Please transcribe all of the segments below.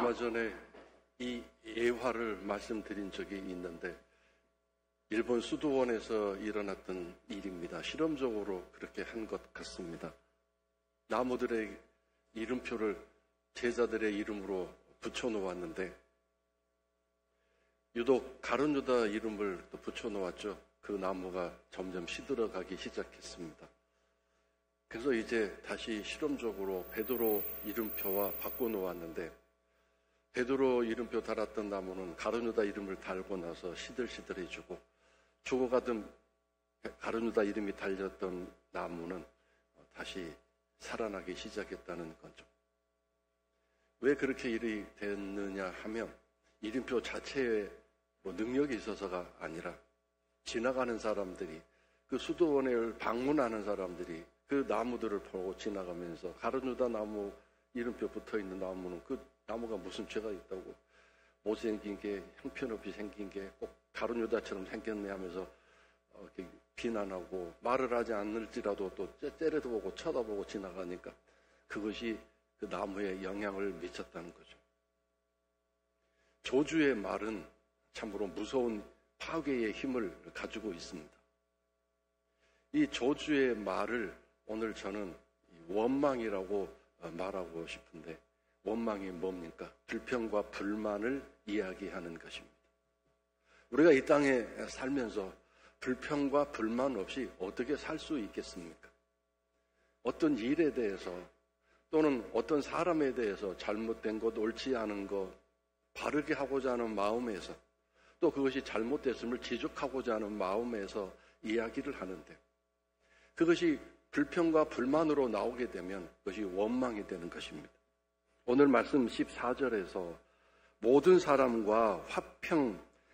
얼마 전에 이 예화를 말씀드린 적이 있는데 일본 수도원에서 일어났던 일입니다. 실험적으로 그렇게 한 것 같습니다. 나무들의 이름표를 제자들의 이름으로 붙여놓았는데 유독 가룟유다 이름을 또 붙여놓았죠. 그 나무가 점점 시들어가기 시작했습니다. 그래서 이제 다시 실험적으로 베드로 이름표와 바꿔놓았는데 베드로 이름표 달았던 나무는 가룟유다 이름을 달고 나서 시들시들해지고 죽어가던 가룟유다 이름이 달렸던 나무는 다시 살아나기 시작했다는 거죠. 왜 그렇게 일이 됐느냐 하면 이름표 자체에 능력이 있어서가 아니라 지나가는 사람들이 그 수도원을 방문하는 사람들이 그 나무들을 보고 지나가면서 가룟유다 나무 이름표 붙어있는 나무는 그 나무가 무슨 죄가 있다고 못생긴 게 형편없이 생긴 게 꼭 가룟유다처럼 생겼네 하면서 비난하고 말을 하지 않을지라도 또 째려보고 쳐다보고 지나가니까 그것이 그 나무에 영향을 미쳤다는 거죠. 저주의 말은 참으로 무서운 파괴의 힘을 가지고 있습니다. 이 저주의 말을 오늘 저는 원망이라고 말하고 싶은데 원망이 뭡니까? 불평과 불만을 이야기하는 것입니다. 우리가 이 땅에 살면서 불평과 불만 없이 어떻게 살 수 있겠습니까? 어떤 일에 대해서 또는 어떤 사람에 대해서 잘못된 것, 옳지 않은 것, 바르게 하고자 하는 마음에서 또 그것이 잘못됐음을 지적하고자 하는 마음에서 이야기를 하는데 그것이 불평과 불만으로 나오게 되면 그것이 원망이 되는 것입니다. 오늘 말씀 14절에서 모든 사람과 화평,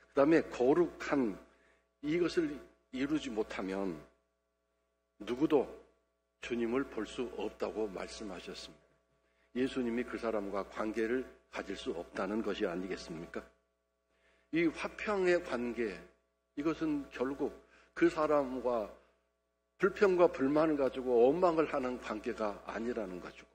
그 다음에 거룩한 이것을 이루지 못하면 누구도 주님을 볼 수 없다고 말씀하셨습니다. 예수님이 그 사람과 관계를 가질 수 없다는 것이 아니겠습니까? 이 화평의 관계, 이것은 결국 그 사람과 불평과 불만을 가지고 원망을 하는 관계가 아니라는 것이고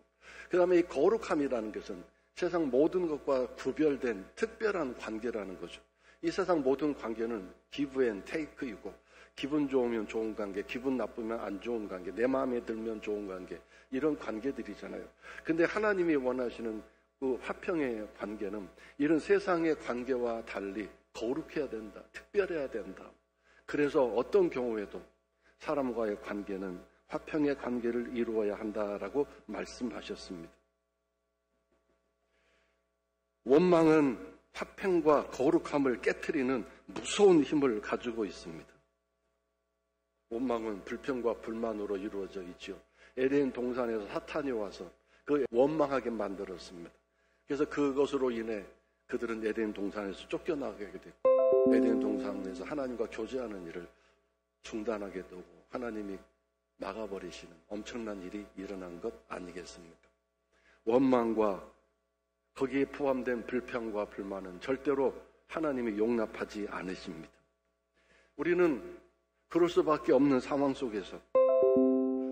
그 다음에 이 거룩함이라는 것은 세상 모든 것과 구별된 특별한 관계라는 거죠. 이 세상 모든 관계는 give and take이고 기분 좋으면 좋은 관계, 기분 나쁘면 안 좋은 관계, 내 마음에 들면 좋은 관계 이런 관계들이잖아요. 근데 하나님이 원하시는 그 화평의 관계는 이런 세상의 관계와 달리 거룩해야 된다, 특별해야 된다. 그래서 어떤 경우에도 사람과의 관계는 화평의 관계를 이루어야 한다라고 말씀하셨습니다. 원망은 화평과 거룩함을 깨트리는 무서운 힘을 가지고 있습니다. 원망은 불평과 불만으로 이루어져 있죠. 에덴 동산에서 사탄이 와서 그 원망하게 만들었습니다. 그래서 그것으로 인해 그들은 에덴 동산에서 쫓겨나게 됐고 에덴 동산에서 하나님과 교제하는 일을 중단하게 되고 하나님이 막아버리시는 엄청난 일이 일어난 것 아니겠습니까? 원망과 거기에 포함된 불평과 불만은 절대로 하나님이 용납하지 않으십니다. 우리는 그럴 수밖에 없는 상황 속에서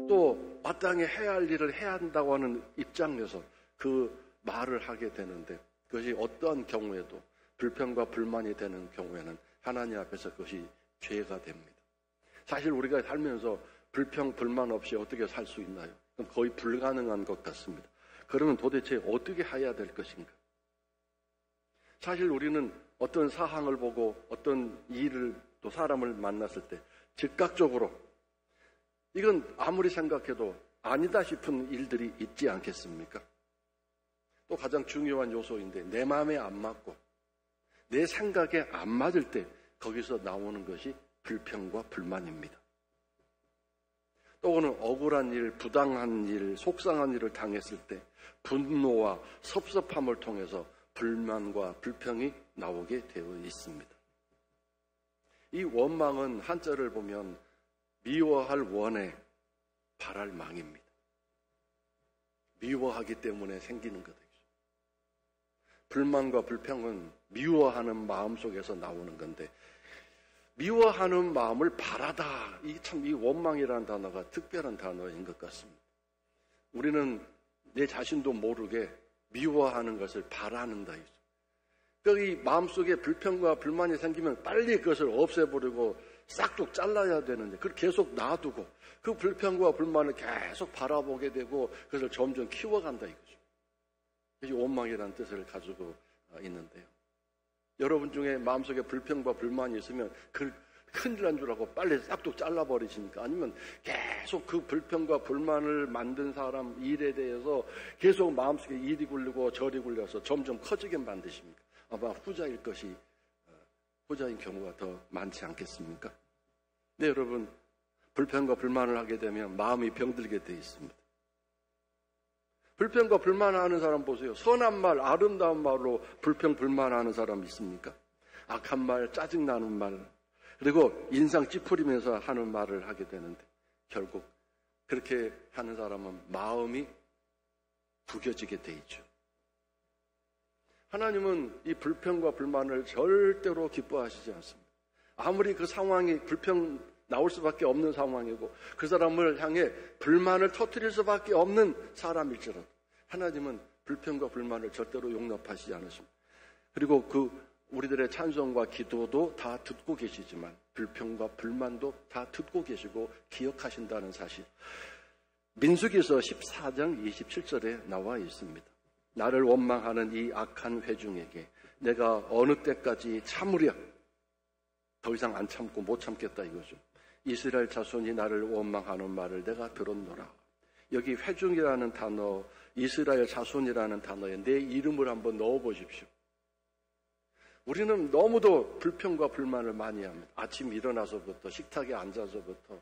또 마땅히 해야 할 일을 해야 한다고 하는 입장에서 그 말을 하게 되는데 그것이 어떠한 경우에도 불평과 불만이 되는 경우에는 하나님 앞에서 그것이 죄가 됩니다. 사실 우리가 살면서 불평, 불만 없이 어떻게 살 수 있나요? 거의 불가능한 것 같습니다. 그러면 도대체 어떻게 해야 될 것인가? 사실 우리는 어떤 사항을 보고 어떤 일을 또 사람을 만났을 때 즉각적으로 이건 아무리 생각해도 아니다 싶은 일들이 있지 않겠습니까? 또 가장 중요한 요소인데 내 마음에 안 맞고 내 생각에 안 맞을 때 거기서 나오는 것이 불평과 불만입니다. 또는 억울한 일, 부당한 일, 속상한 일을 당했을 때 분노와 섭섭함을 통해서 불만과 불평이 나오게 되어 있습니다. 이 원망은 한자를 보면 미워할 원에 바랄 망입니다. 미워하기 때문에 생기는 거죠. 불만과 불평은 미워하는 마음 속에서 나오는 건데 미워하는 마음을 바라다. 이 원망이라는 단어가 특별한 단어인 것 같습니다. 우리는 내 자신도 모르게 미워하는 것을 바라는다. 그러니까 이 마음속에 불평과 불만이 생기면 빨리 그것을 없애버리고 싹둑 잘라야 되는데 그걸 계속 놔두고 그 불평과 불만을 계속 바라보게 되고 그것을 점점 키워간다 이거죠. 이게 원망이라는 뜻을 가지고 있는데요. 여러분 중에 마음속에 불평과 불만이 있으면 그 큰일 난 줄 알고 빨리 싹둑 잘라버리십니까? 아니면 계속 그 불평과 불만을 만든 사람 일에 대해서 계속 마음속에 일이 굴리고 저리 굴려서 점점 커지게 만드십니까? 아마 후자인 경우가 더 많지 않겠습니까? 네, 여러분, 불평과 불만을 하게 되면 마음이 병들게 돼 있습니다. 불평과 불만을 하는 사람 보세요. 선한 말, 아름다운 말로 불평, 불만하는 사람 있습니까? 악한 말, 짜증나는 말, 그리고 인상 찌푸리면서 하는 말을 하게 되는데 결국 그렇게 하는 사람은 마음이 구겨지게 돼 있죠. 하나님은 이 불평과 불만을 절대로 기뻐하시지 않습니다. 아무리 그 상황이 불평 나올 수밖에 없는 상황이고 그 사람을 향해 불만을 터뜨릴 수밖에 없는 사람일지라도 하나님은 불평과 불만을 절대로 용납하시지 않으십니다. 그리고 우리들의 찬송과 기도도 다 듣고 계시지만 불평과 불만도 다 듣고 계시고 기억하신다는 사실. 민수기서 14장 27절에 나와 있습니다. 나를 원망하는 이 악한 회중에게 내가 어느 때까지 참으랴? 더 이상 안 참고 못 참겠다 이거죠. 이스라엘 자손이 나를 원망하는 말을 내가 들었노라. 여기 회중이라는 단어, 이스라엘 자손이라는 단어에 내 이름을 한번 넣어보십시오. 우리는 너무도 불평과 불만을 많이 합니다. 아침 일어나서부터 식탁에 앉아서부터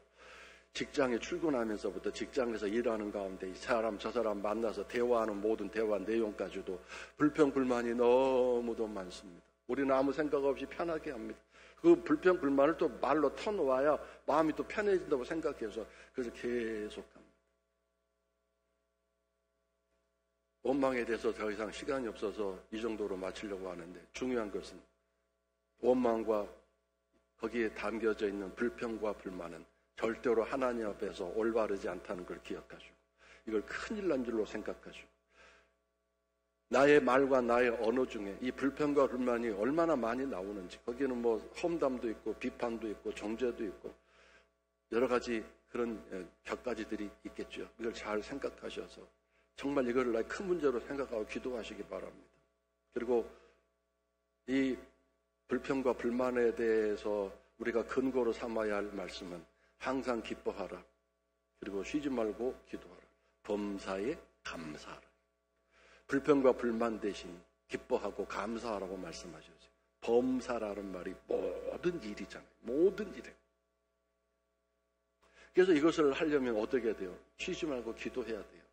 직장에 출근하면서부터 직장에서 일하는 가운데 이 사람 저 사람 만나서 대화하는 모든 대화 내용까지도 불평 불만이 너무도 많습니다. 우리는 아무 생각 없이 편하게 합니다. 그 불평 불만을 또 말로 터놓아야 마음이 또 편해진다고 생각해서 그래서 계속 합니다. 원망에 대해서 더 이상 시간이 없어서 이 정도로 마치려고 하는데 중요한 것은 원망과 거기에 담겨져 있는 불평과 불만은 절대로 하나님 앞에서 올바르지 않다는 걸 기억하시고 이걸 큰일 난 줄로 생각하시고 나의 말과 나의 언어 중에 이 불평과 불만이 얼마나 많이 나오는지 거기는 뭐 험담도 있고 비판도 있고 정죄도 있고 여러 가지 그런 격가지들이 있겠죠. 이걸 잘 생각하셔서 정말 이걸 나의 큰 문제로 생각하고 기도하시기 바랍니다. 그리고 이 불평과 불만에 대해서 우리가 근거로 삼아야 할 말씀은 항상 기뻐하라. 그리고 쉬지 말고 기도하라. 범사에 감사하라. 불평과 불만 대신 기뻐하고 감사하라고 말씀하셨어요. 범사라는 말이 모든 일이잖아요. 모든 일에. 그래서 이것을 하려면 어떻게 해야 돼요? 쉬지 말고 기도해야 돼요.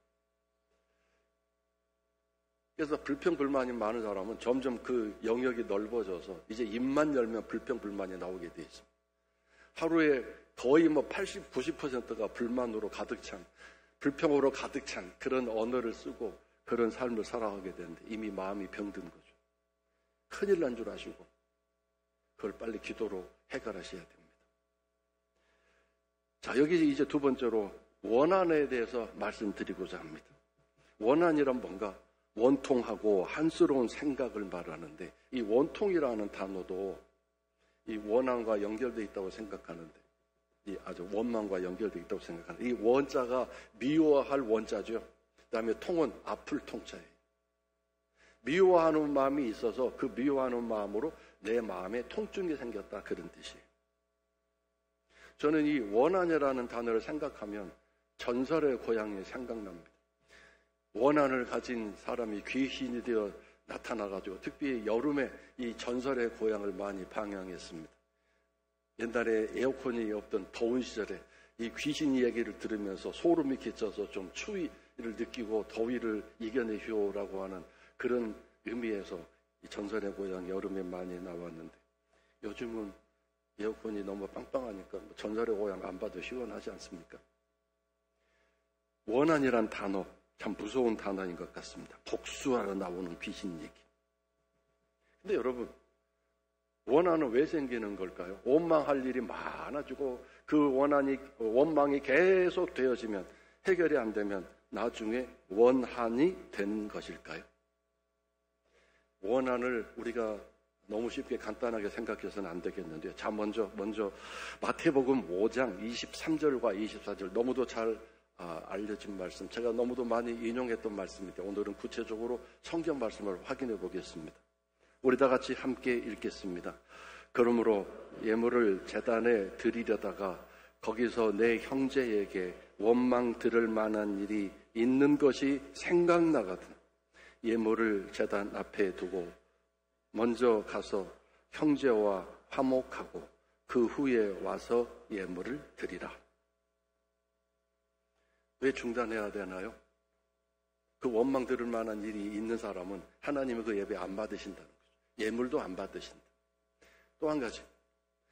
그래서 불평, 불만이 많은 사람은 점점 그 영역이 넓어져서 이제 입만 열면 불평, 불만이 나오게 돼 있습니다. 하루에 거의 80, 90%가 불만으로 가득 찬, 불평으로 가득 찬 그런 언어를 쓰고 그런 삶을 살아가게 되는데 이미 마음이 병든 거죠. 큰일 난 줄 아시고 그걸 빨리 기도로 해결하셔야 됩니다. 자, 여기 이제 두 번째로 원한에 대해서 말씀드리고자 합니다. 원한이란 뭔가? 원통하고 한스러운 생각을 말하는데 이 원통이라는 단어도 이 원한과 연결되어 있다고 생각하는데 이 아주 원망과 연결되어 있다고 생각하는데 이 원자가 미워할 원자죠. 그 다음에 통은 아플 통자예요. 미워하는 마음이 있어서 그 미워하는 마음으로 내 마음에 통증이 생겼다 그런 뜻이에요. 저는 이 원한이라는 단어를 생각하면 전설의 고향이 생각납니다. 원한을 가진 사람이 귀신이 되어 나타나가지고 특히 여름에 이 전설의 고향을 많이 방영했습니다. 옛날에 에어컨이 없던 더운 시절에 이 귀신 얘기를 들으면서 소름이 끼쳐서 좀 추위를 느끼고 더위를 이겨내시오라고 하는 그런 의미에서 이 전설의 고향 여름에 많이 나왔는데 요즘은 에어컨이 너무 빵빵하니까 전설의 고향 안 봐도 시원하지 않습니까? 원한이란 단어 참 무서운 단어인 것 같습니다. 복수하러 나오는 귀신 얘기. 근데 여러분, 원한은 왜 생기는 걸까요? 원망할 일이 많아지고 그 원망이 계속 되어지면 해결이 안 되면 나중에 원한이 된 것일까요? 원한을 우리가 너무 쉽게 간단하게 생각해서는 안 되겠는데요. 자, 먼저 마태복음 5장 23절과 24절, 너무도 잘 알려진 말씀, 제가 너무도 많이 인용했던 말씀인데 오늘은 구체적으로 성경 말씀을 확인해 보겠습니다. 우리 다 같이 함께 읽겠습니다. 그러므로 예물을 제단에 드리려다가 거기서 내 형제에게 원망 들을 만한 일이 있는 것이 생각나거든 예물을 제단 앞에 두고 먼저 가서 형제와 화목하고 그 후에 와서 예물을 드리라. 왜 중단해야 되나요? 그 원망 들을 만한 일이 있는 사람은 하나님의 그 예배 안 받으신다는 거죠. 예물도 안 받으신다. 또 한 가지,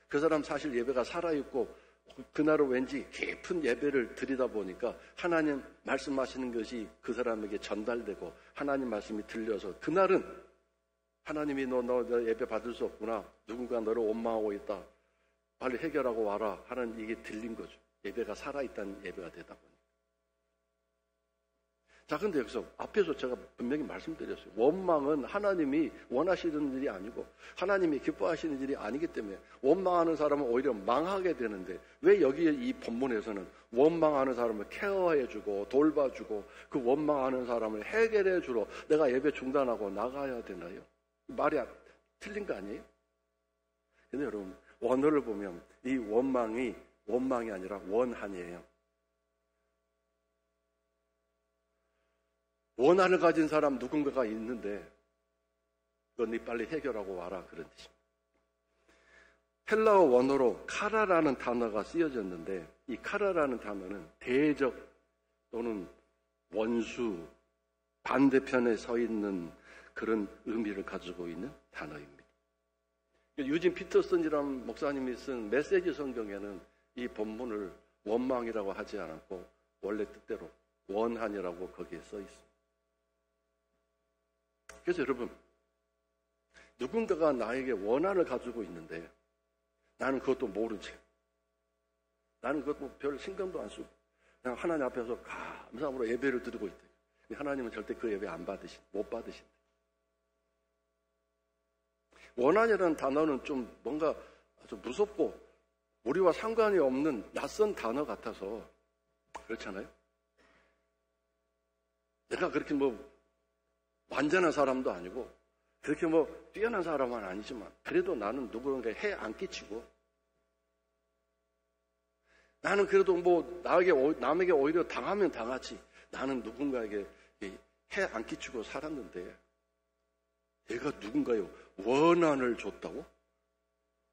그 사람 사실 예배가 살아있고 그날은 왠지 깊은 예배를 드리다 보니까 하나님 말씀하시는 것이 그 사람에게 전달되고 하나님 말씀이 들려서 그날은 하나님이 너 예배 받을 수 없구나, 누군가 너를 원망하고 있다, 빨리 해결하고 와라 하는 이게 들린 거죠. 예배가 살아있다는 예배가 되다 보니. 자, 근데 여기서 앞에서 제가 분명히 말씀드렸어요. 원망은 하나님이 원하시는 일이 아니고 하나님이 기뻐하시는 일이 아니기 때문에 원망하는 사람은 오히려 망하게 되는데, 왜 여기 이 본문에서는 원망하는 사람을 케어해주고 돌봐주고 그 원망하는 사람을 해결해주러 내가 예배 중단하고 나가야 되나요? 말이 틀린 거 아니에요? 근데 여러분, 원어를 보면 이 원망이 아니라 원한이에요. 원한을 가진 사람 누군가가 있는데 그건 네 빨리 해결하고 와라, 그런 뜻입니다. 헬라어 원어로 카라라는 단어가 쓰여졌는데 이 카라라는 단어는 대적 또는 원수, 반대편에 서 있는 그런 의미를 가지고 있는 단어입니다. 유진 피터슨이라는 목사님이 쓴 메시지 성경에는 이 본문을 원망이라고 하지 않았고 원래 뜻대로 원한이라고 거기에 써 있습니다. 그래서 여러분, 누군가가 나에게 원한을 가지고 있는데 나는 그것도 모른 채, 나는 그것도 별 신경도 안 쓰고 그냥 하나님 앞에서 감사함으로 예배를 드리고 있다. 하나님은 절대 그 예배 못 받으신다. 원한이라는 단어는 좀 뭔가 좀 무섭고 우리와 상관이 없는 낯선 단어 같아서 그렇잖아요. 내가 그렇게 완전한 사람도 아니고 그렇게 뛰어난 사람은 아니지만 그래도 나는 누구에게 해 안 끼치고 나는 그래도 남에게 오히려 당하면 당하지 나는 누군가에게 해 안 끼치고 살았는데 내가 누군가요 원한을 줬다고?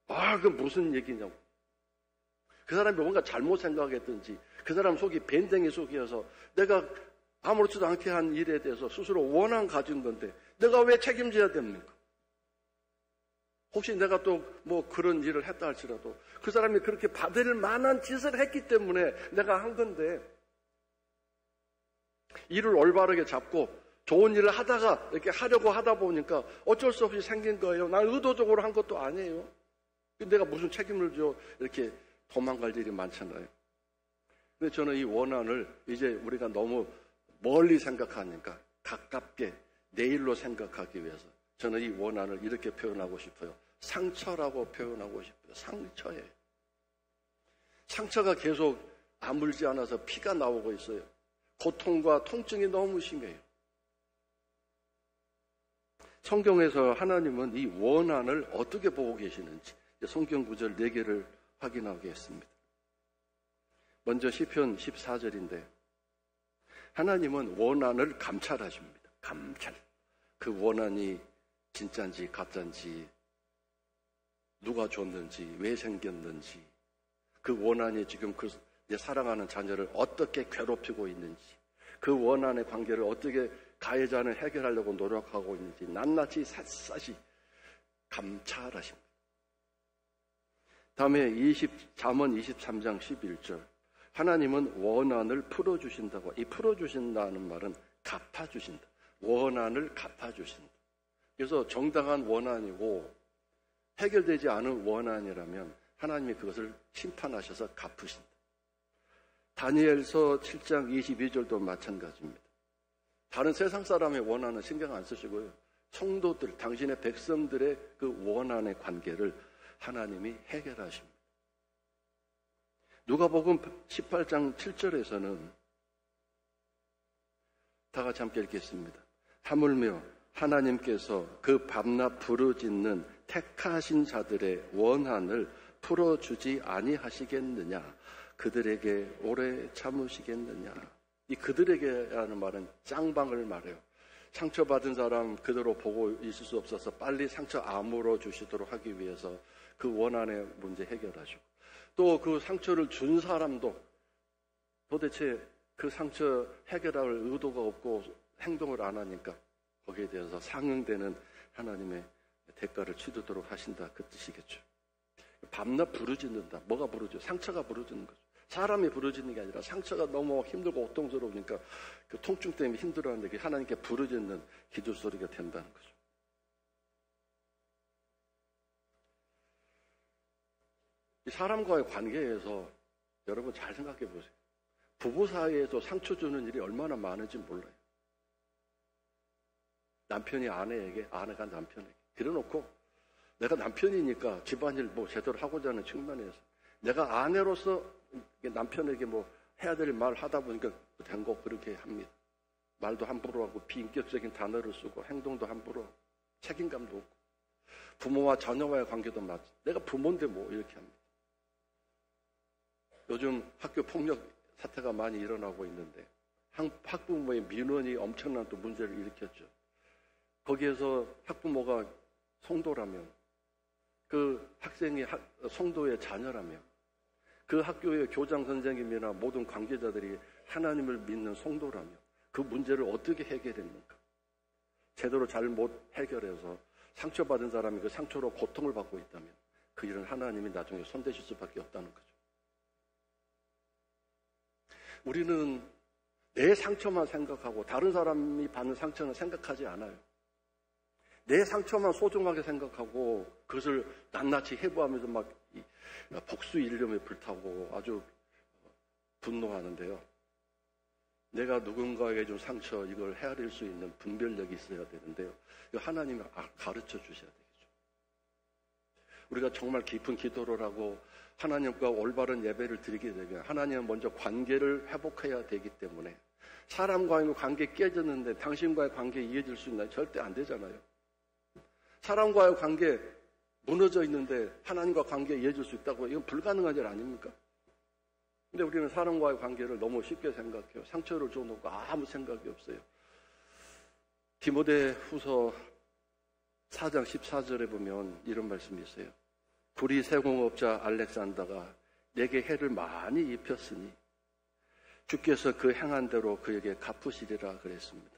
그건 무슨 얘기냐고. 그 사람이 뭔가 잘못 생각했든지 그 사람 속이 밴댕이 속이어서 내가 아무렇지도 않게 한 일에 대해서 스스로 원한 가진 건데 내가 왜 책임져야 됩니까? 혹시 내가 또 그런 일을 했다 할지라도 그 사람이 그렇게 받을 만한 짓을 했기 때문에 내가 한 건데 일을 올바르게 잡고 좋은 일을 하다가 이렇게 하려고 하다 보니까 어쩔 수 없이 생긴 거예요. 난 의도적으로 한 것도 아니에요. 내가 무슨 책임을 져 이렇게 도망갈 일이 많잖아요. 근데 저는 이 원한을 이제 우리가 너무 멀리 생각하니까 가깝게 내일로 생각하기 위해서 저는 이 원한을 이렇게 표현하고 싶어요. 상처라고 표현하고 싶어요. 상처예요. 상처가 계속 아물지 않아서 피가 나오고 있어요. 고통과 통증이 너무 심해요. 성경에서 하나님은 이 원한을 어떻게 보고 계시는지 성경 구절 4개를 확인하겠습니다. 먼저 시편 14절인데 하나님은 원한을 감찰하십니다. 감찰. 그 원한이 진짜인지 가짜인지 누가 줬는지 왜 생겼는지 그 원한이 지금 그 사랑하는 자녀를 어떻게 괴롭히고 있는지 그 원한의 관계를 어떻게 가해자는 해결하려고 노력하고 있는지 낱낱이 샅샅이 감찰하십니다. 다음에 잠언 23장 11절 하나님은 원한을 풀어주신다고. 이 풀어주신다는 말은 갚아주신다. 원한을 갚아주신다. 그래서 정당한 원한이고 해결되지 않은 원한이라면 하나님이 그것을 심판하셔서 갚으신다. 다니엘서 7장 22절도 마찬가지입니다. 다른 세상 사람의 원한은 신경 안 쓰시고요. 성도들, 당신의 백성들의 그 원한의 관계를 하나님이 해결하십니다. 누가복음 18장 7절에서는 다 같이 함께 읽겠습니다. 하물며 하나님께서 그 밤낮 부르짖는 택하신 자들의 원한을 풀어주지 아니하시겠느냐, 그들에게 오래 참으시겠느냐. 이 그들에게라는 말은 짱방을 말해요. 상처받은 사람 그대로 보고 있을 수 없어서 빨리 상처 아물어 주시도록 하기 위해서 그 원한의 문제 해결하시고, 또 그 상처를 준 사람도 도대체 그 상처 해결할 의도가 없고 행동을 안 하니까 거기에 대해서 상응되는 하나님의 대가를 치르도록 하신다, 그 뜻이겠죠. 밤낮 부르짖는다. 뭐가 부르짖어? 상처가 부르짖는 거죠. 사람이 부르짖는 게 아니라 상처가 너무 힘들고 고통스러우니까 그 통증 때문에 힘들어하는데 하나님께 부르짖는 기도 소리가 된다는 거죠. 이 사람과의 관계에서 여러분 잘 생각해 보세요. 부부 사이에서 상처 주는 일이 얼마나 많은지 몰라요. 남편이 아내에게, 아내가 남편에게. 그래놓고 내가 남편이니까 집안일 뭐 제대로 하고자 하는 측면에서 내가 아내로서 남편에게 뭐 해야 될 말 하다 보니까 된 거 그렇게 합니다. 말도 함부로 하고 비인격적인 단어를 쓰고 행동도 함부로 하고 책임감도 없고 부모와 자녀와의 관계도 맞지. 내가 부모인데 뭐 이렇게 합니다. 요즘 학교 폭력 사태가 많이 일어나고 있는데 학부모의 민원이 엄청난 또 문제를 일으켰죠. 거기에서 학부모가 성도라면, 그 학생이 성도의 자녀라면, 그 학교의 교장 선생님이나 모든 관계자들이 하나님을 믿는 성도라면 그 문제를 어떻게 해결했는가? 제대로 잘못 해결해서 상처받은 사람이 그 상처로 고통을 받고 있다면 그 일은 하나님이 나중에 손대실 수밖에 없다는 거죠. 우리는 내 상처만 생각하고 다른 사람이 받는 상처는 생각하지 않아요. 내 상처만 소중하게 생각하고 그것을 낱낱이 해부하면서 막 복수 일념에 불타고 아주 분노하는데요. 내가 누군가에게 준 상처, 이걸 헤아릴 수 있는 분별력이 있어야 되는데요. 하나님이 가르쳐 주셔야 되겠죠. 우리가 정말 깊은 기도를 하고 하나님과 올바른 예배를 드리게 되면 하나님은 먼저 관계를 회복해야 되기 때문에, 사람과의 관계 깨졌는데 당신과의 관계 이어질 수 있나요? 절대 안 되잖아요. 사람과의 관계 무너져 있는데 하나님과 관계 이어질 수 있다고, 이건 불가능한 일 아닙니까? 근데 우리는 사람과의 관계를 너무 쉽게 생각해요. 상처를 줘놓고 아무 생각이 없어요. 디모데 후서 4장 14절에 보면 이런 말씀이 있어요. 구리 세공업자 알렉산더가 내게 해를 많이 입혔으니 주께서 그 행한 대로 그에게 갚으시리라 그랬습니다.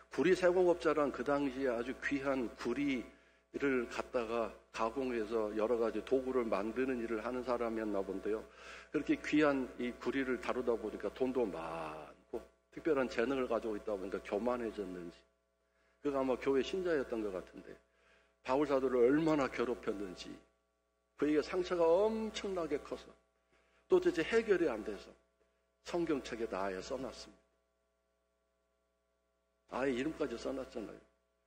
구리 세공업자란 그 당시에 아주 귀한 구리를 갖다가 가공해서 여러 가지 도구를 만드는 일을 하는 사람이었나 본데요. 그렇게 귀한 이 구리를 다루다 보니까 돈도 많고 특별한 재능을 가지고 있다 보니까 교만해졌는지, 그가 아마 교회 신자였던 것 같은데 바울 사도를 얼마나 괴롭혔는지, 그에게 상처가 엄청나게 커서 도대체 해결이 안 돼서 성경책에다 아예 써놨습니다. 아예 이름까지 써놨잖아요.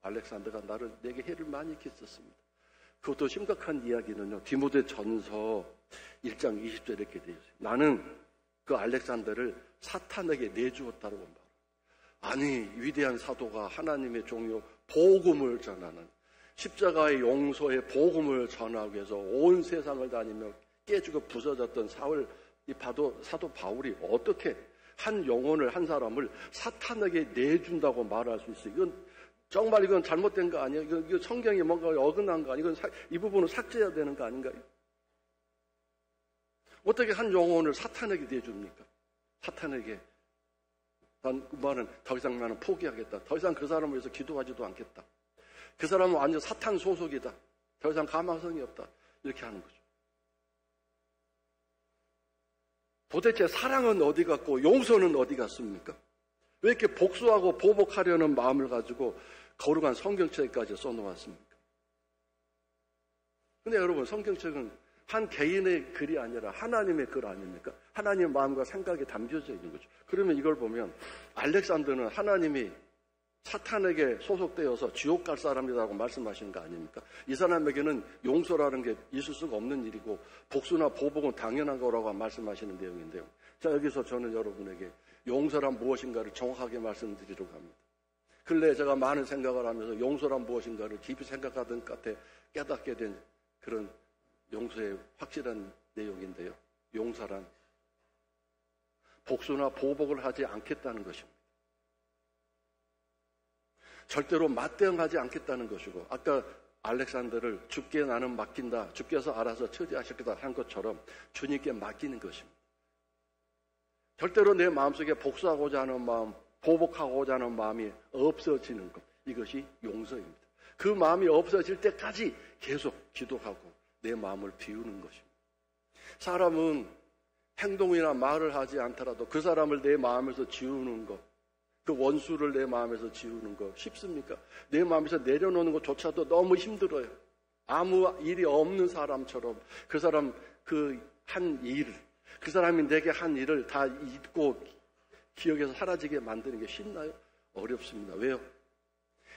알렉산더가 내게 해를 많이 끼쳤습니다. 그것도 심각한 이야기는요, 디모데 전서 1장 20절 이렇게 되어 있어요. 나는 그 알렉산더를 사탄에게 내주었다고 말합니다. 아니, 위대한 사도가 하나님의 종요 복음을 전하는, 십자가의 용서의 복음을 전하기 위해서 온 세상을 다니며 깨지고 부서졌던 사도 바울이 어떻게 한 영혼을, 한 사람을 사탄에게 내준다고 말할 수 있어요? 이건 잘못된 거 아니에요? 이거 성경이 뭔가 어긋난 거 아니에요? 이 부분은 삭제해야 되는 거 아닌가요? 어떻게 한 영혼을 사탄에게 내줍니까? 사탄에게 난 그 말은 더 이상 나는 포기하겠다. 더 이상 그 사람을 위해서 기도하지도 않겠다. 그 사람은 완전 사탄 소속이다. 더 이상 가망성이 없다. 이렇게 하는 거죠. 도대체 사랑은 어디 갔고 용서는 어디 갔습니까? 왜 이렇게 복수하고 보복하려는 마음을 가지고 거룩한 성경책까지 써놓았습니까? 근데 여러분, 성경책은 한 개인의 글이 아니라 하나님의 글 아닙니까? 하나님의 마음과 생각이 담겨져 있는 거죠. 그러면 이걸 보면 알렉산더는 하나님이 사탄에게 소속되어서 지옥 갈 사람이라고 말씀하시는 거 아닙니까? 이 사람에게는 용서라는 게 있을 수가 없는 일이고 복수나 보복은 당연한 거라고 말씀하시는 내용인데요. 자, 여기서 저는 여러분에게 용서란 무엇인가를 정확하게 말씀드리려고 합니다. 근래에 제가 많은 생각을 하면서 용서란 무엇인가를 깊이 생각하던 끝에 깨닫게 된 그런 용서의 확실한 내용인데요. 용서란 복수나 보복을 하지 않겠다는 것입니다. 절대로 맞대응하지 않겠다는 것이고, 아까 알렉산더를 주께 나는 맡긴다, 주께서 알아서 처리하시겠다 한 것처럼 주님께 맡기는 것입니다. 절대로 내 마음속에 복수하고자 하는 마음, 보복하고자 하는 마음이 없어지는 것, 이것이 용서입니다. 그 마음이 없어질 때까지 계속 기도하고 내 마음을 비우는 것입니다. 사람은 행동이나 말을 하지 않더라도 그 사람을 내 마음에서 지우는 것, 그 원수를 내 마음에서 지우는 거 쉽습니까? 내 마음에서 내려놓는 것조차도 너무 힘들어요. 아무 일이 없는 사람처럼 그 사람 그 한 일을, 그 사람이 내게 한 일을 다 잊고 기억에서 사라지게 만드는 게 쉽나요? 어렵습니다. 왜요?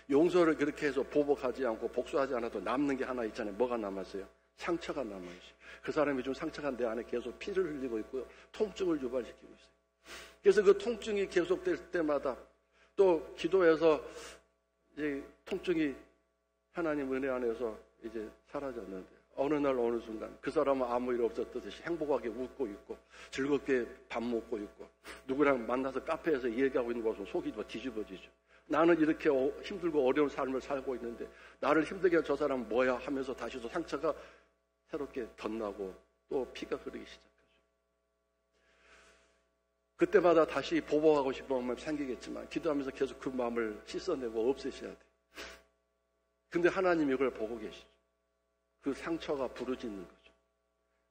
용서를 그렇게 해서 보복하지 않고 복수하지 않아도 남는 게 하나 있잖아요. 뭐가 남았어요? 상처가 남아있어요. 그 사람이 좀 상처가 내 안에 계속 피를 흘리고 있고요. 통증을 유발시키고 있어요. 그래서 그 통증이 계속될 때마다 또 기도해서 이제 통증이 하나님 은혜 안에서 이제 사라졌는데 어느 날 어느 순간 그 사람은 아무 일 없었듯이 행복하게 웃고 있고 즐겁게 밥 먹고 있고 누구랑 만나서 카페에서 얘기하고 있는 것은 속이 뒤집어지죠. 나는 이렇게 힘들고 어려운 삶을 살고 있는데 나를 힘들게 한 저 사람은 뭐야 하면서 다시 또 상처가 새롭게 덧나고 또 피가 흐르기 시작하죠. 그때마다 다시 보복하고 싶은 마음이 생기겠지만 기도하면서 계속 그 마음을 씻어내고 없애셔야 돼요. 근데 하나님이 이걸 보고 계시죠. 그 상처가 부르짖는 거죠.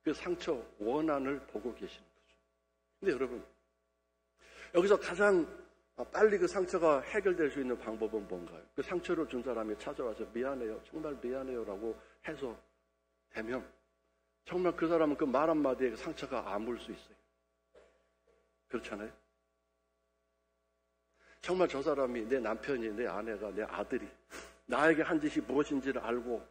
그 상처 원한을 보고 계시는 거죠. 근데 여러분, 여기서 가장 빨리 그 상처가 해결될 수 있는 방법은 뭔가요? 그 상처를 준 사람이 찾아와서 미안해요, 정말 미안해요라고 해서 되면 정말 그 사람은 그 말 한마디에 그 상처가 아물 수 있어요. 그렇잖아요? 정말 저 사람이 내 남편이, 내 아내가, 내 아들이 나에게 한 짓이 무엇인지를 알고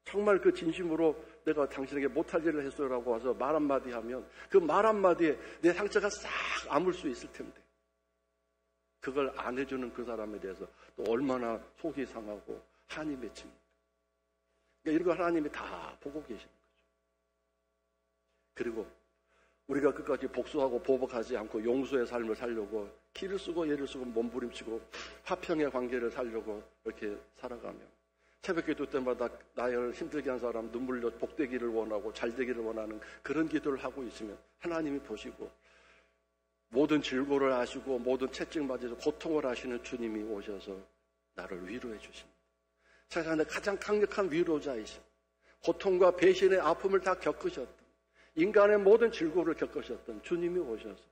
정말 그 진심으로 내가 당신에게 못할 일을 했어요라고 와서 말 한마디 하면 그 말 한마디에 내 상처가 싹 아물 수 있을 텐데 그걸 안 해주는 그 사람에 대해서 또 얼마나 속이 상하고 한이 맺힙니까? 그러니까 이런 거 하나님이 다 보고 계시는 거죠. 그리고 우리가 끝까지 복수하고 보복하지 않고 용서의 삶을 살려고 키를 쓰고 예를 쓰고 몸부림치고 화평의 관계를 살려고 이렇게 살아가면 새벽기도 때마다 나를 힘들게 한 사람 눈물 흘려 복되기를 원하고 잘되기를 원하는 그런 기도를 하고 있으면 하나님이 보시고 모든 질고를 하시고 모든 채찍 맞아서 고통을 하시는 주님이 오셔서 나를 위로해 주십니다. 세상에 가장 강력한 위로자이신 고통과 배신의 아픔을 다 겪으셨던 인간의 모든 질고를 겪으셨던 주님이 오셔서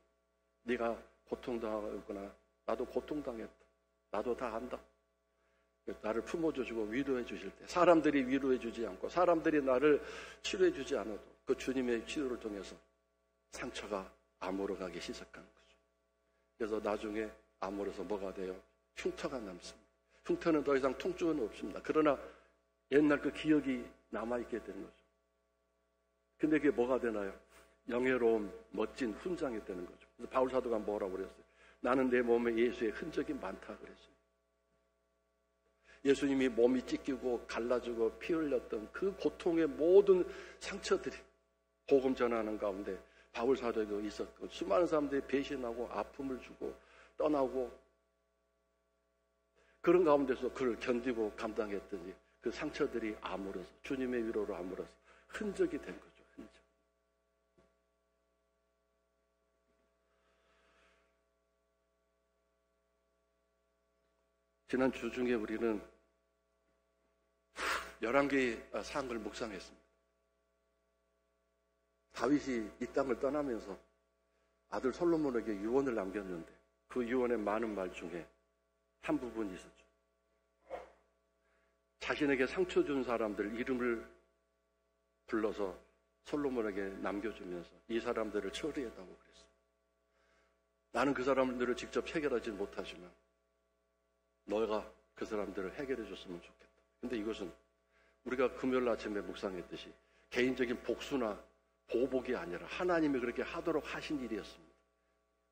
네가 고통당하거나 나도 고통당했다. 나도 다 안다. 나를 품어주시고 위로해 주실 때 사람들이 위로해 주지 않고 사람들이 나를 치료해 주지 않아도 그 주님의 치료를 통해서 상처가 아물어가기 시작하는 거죠. 그래서 나중에 아물어서 뭐가 돼요? 흉터가 남습니다. 흉터는 더 이상 통증은 없습니다. 그러나 옛날 그 기억이 남아있게 되는 거죠. 근데 그게 뭐가 되나요? 영예로운 멋진 훈장이 되는 거죠. 그래서 바울 사도가 뭐라고 그랬어요? 나는 내 몸에 예수의 흔적이 많다 그랬어요. 예수님이 몸이 찢기고 갈라지고 피 흘렸던 그 고통의 모든 상처들이 복음 전하는 가운데 바울 사도에도 있었고 수많은 사람들이 배신하고 아픔을 주고 떠나고 그런 가운데서 그를 견디고 감당했더니 그 상처들이 아물어서 주님의 위로로 아물어서 흔적이 된 거죠. 흔적. 지난 주 중에 우리는 11개의 사항을 묵상했습니다. 다윗이 이 땅을 떠나면서 아들 솔로몬에게 유언을 남겼는데 그 유언의 많은 말 중에 한 부분이 있었죠. 자신에게 상처 준 사람들 이름을 불러서 솔로몬에게 남겨주면서 이 사람들을 처리했다고 그랬습니다. 나는 그 사람들을 직접 해결하지 못하지만 너가 그 사람들을 해결해 줬으면 좋겠다. 근데 이것은 우리가 금요일 아침에 묵상했듯이 개인적인 복수나 보복이 아니라 하나님이 그렇게 하도록 하신 일이었습니다.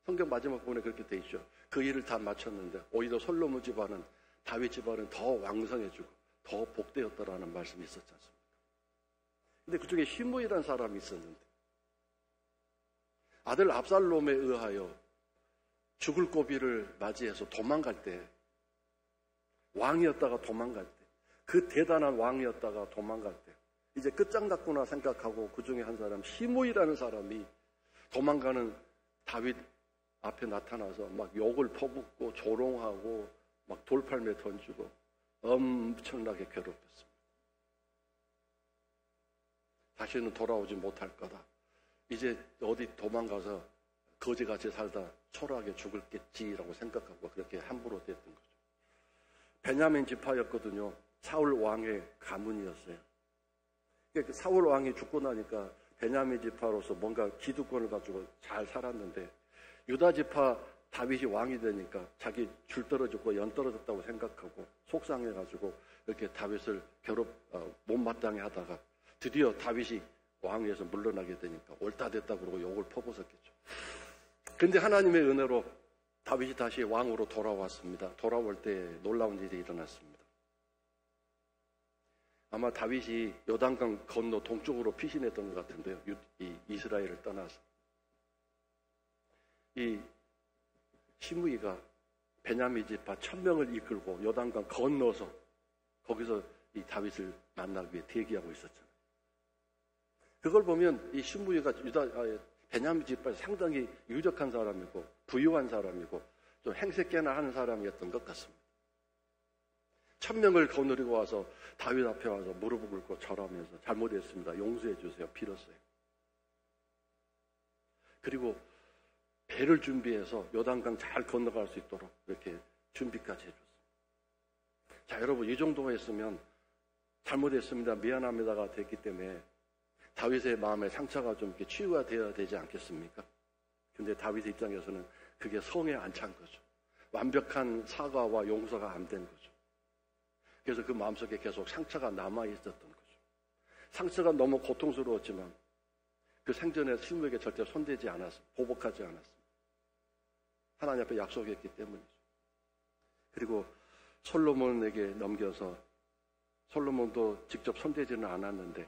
성경 마지막 부분에 그렇게 돼 있죠. 그 일을 다 마쳤는데 오히려 솔로몬 집안은, 다윗 집안은 더 왕성해지고 더 복되었다라는 말씀이 있었지 않습니까? 근데 그중에 시므이라는 사람이 있었는데 아들 압살롬에 의하여 죽을 고비를 맞이해서 도망갈 때, 왕이었다가 도망갈 때, 그 대단한 왕이었다가 도망갈 때 이제 끝장났구나 생각하고 그 중에 한 사람 시므이라는 사람이 도망가는 다윗 앞에 나타나서 막 욕을 퍼붓고 조롱하고 막 돌팔매 던지고 엄청나게 괴롭혔습니다. 다시는 돌아오지 못할 거다. 이제 어디 도망가서 거지같이 살다 초라하게 죽을겠지라고 생각하고 그렇게 함부로 됐던 거죠. 베냐민 지파였거든요. 사울 왕의 가문이었어요. 그러니까 사울 왕이 죽고 나니까 베냐민 지파로서 뭔가 기득권을 가지고 잘 살았는데 유다 지파 다윗이 왕이 되니까 자기 줄 떨어졌고 연 떨어졌다고 생각하고 속상해가지고 이렇게 다윗을 못마땅해 하다가 드디어 다윗이 왕위에서 물러나게 되니까 옳다 됐다 그러고 욕을 퍼붓었겠죠. 그런데 하나님의 은혜로 다윗이 다시 왕으로 돌아왔습니다. 돌아올 때 놀라운 일이 일어났습니다. 아마 다윗이 요단강 건너 동쪽으로 피신했던 것 같은데요. 이 이스라엘을 떠나서 이 시므이가 베냐민 지파 1000명을 이끌고 요단강 건너서 거기서 이 다윗을 만나기 위해 대기하고 있었잖아요. 그걸 보면 이 시므이가 베냐민 지파에서 상당히 유력한 사람이고 부유한 사람이고 좀 행색계나 하는 사람이었던 것 같습니다. 1000명을 거느리고 와서 다윗 앞에 와서 무릎을 꿇고 절하면서 잘못했습니다. 용서해 주세요. 빌었어요. 그리고 배를 준비해서 요단강 잘 건너갈 수 있도록 이렇게 준비까지 해줬습니다. 자, 여러분, 이 정도 했으면 잘못했습니다. 미안합니다가 됐기 때문에 다윗의 마음에 상처가 좀 이렇게 치유가 되어야 되지 않겠습니까? 근데 다윗의 입장에서는 그게 성에 안 찬 거죠. 완벽한 사과와 용서가 안 된 거죠. 그래서 그 마음속에 계속 상처가 남아있었던 거죠. 상처가 너무 고통스러웠지만 그 생전에 시므이에게 절대 손대지 않았습니다. 보복하지 않았습니다. 하나님 앞에 약속했기 때문이죠. 그리고 솔로몬에게 넘겨서 솔로몬도 직접 손대지는 않았는데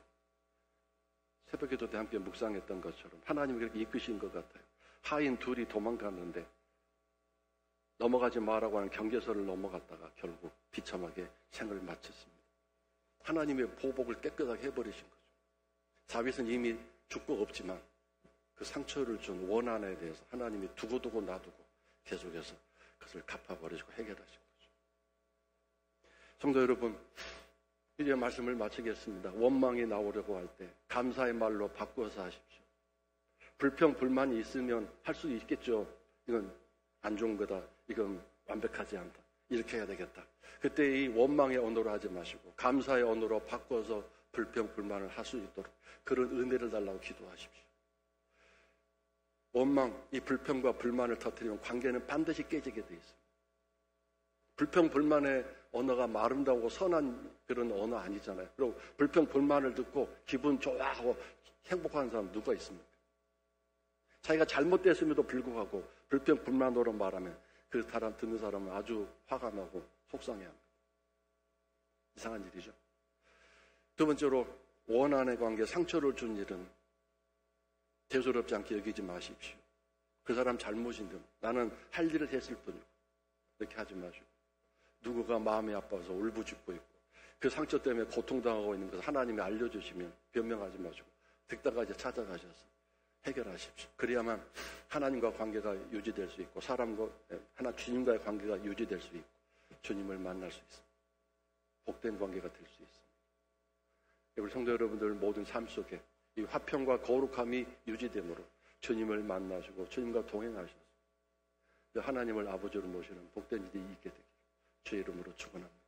새벽에도 함께 묵상했던 것처럼 하나님이 그렇게 이끄신 것 같아요. 하인 둘이 도망갔는데 넘어가지 마라고 하는 경계선을 넘어갔다가 결국 비참하게 생을 마쳤습니다. 하나님의 보복을 깨끗하게 해버리신 거죠. 다윗은 이미 죽고 없지만 그 상처를 준 원한에 대해서 하나님이 두고두고 놔두고 계속해서 그것을 갚아버리시고 해결하신 거죠. 성도 여러분, 이제 말씀을 마치겠습니다. 원망이 나오려고 할 때 감사의 말로 바꾸어서 하십시오. 불평, 불만이 있으면 할 수 있겠죠. 이건 안 좋은 거다. 이건 완벽하지 않다. 이렇게 해야 되겠다. 그때 이 원망의 언어로 하지 마시고 감사의 언어로 바꿔서 불평, 불만을 할 수 있도록 그런 은혜를 달라고 기도하십시오. 원망, 이 불평과 불만을 터뜨리면 관계는 반드시 깨지게 돼 있습니다. 불평, 불만의 언어가 아름다우고 선한 그런 언어 아니잖아요. 그리고 불평, 불만을 듣고 기분 좋아하고 행복한 사람 누가 있습니까? 자기가 잘못됐음에도 불구하고 불평, 불만으로 말하면 그 사람 듣는 사람은 아주 화가 나고 속상해합니다. 이상한 일이죠. 두 번째로 원한의 관계, 상처를 준 일은 대수롭지 않게 여기지 마십시오. 그 사람 잘못인데 나는 할 일을 했을 뿐이고 이렇게 하지 마시고 누구가 마음이 아파서 울부짖고 있고 그 상처 때문에 고통당하고 있는 것을 하나님이 알려주시면 변명하지 마시고 듣다가 이제 찾아가셔서 해결하십시오. 그래야만 하나님과 관계가 유지될 수 있고 사람과 주님과의 관계가 유지될 수 있고 주님을 만날 수 있습니다. 복된 관계가 될 수 있습니다. 우리 성도 여러분들 모든 삶 속에 이 화평과 거룩함이 유지되므로 주님을 만나시고 주님과 동행하셔서 하나님을 아버지로 모시는 복된 일이 있게 되기를 주의 이름으로 축원합니다.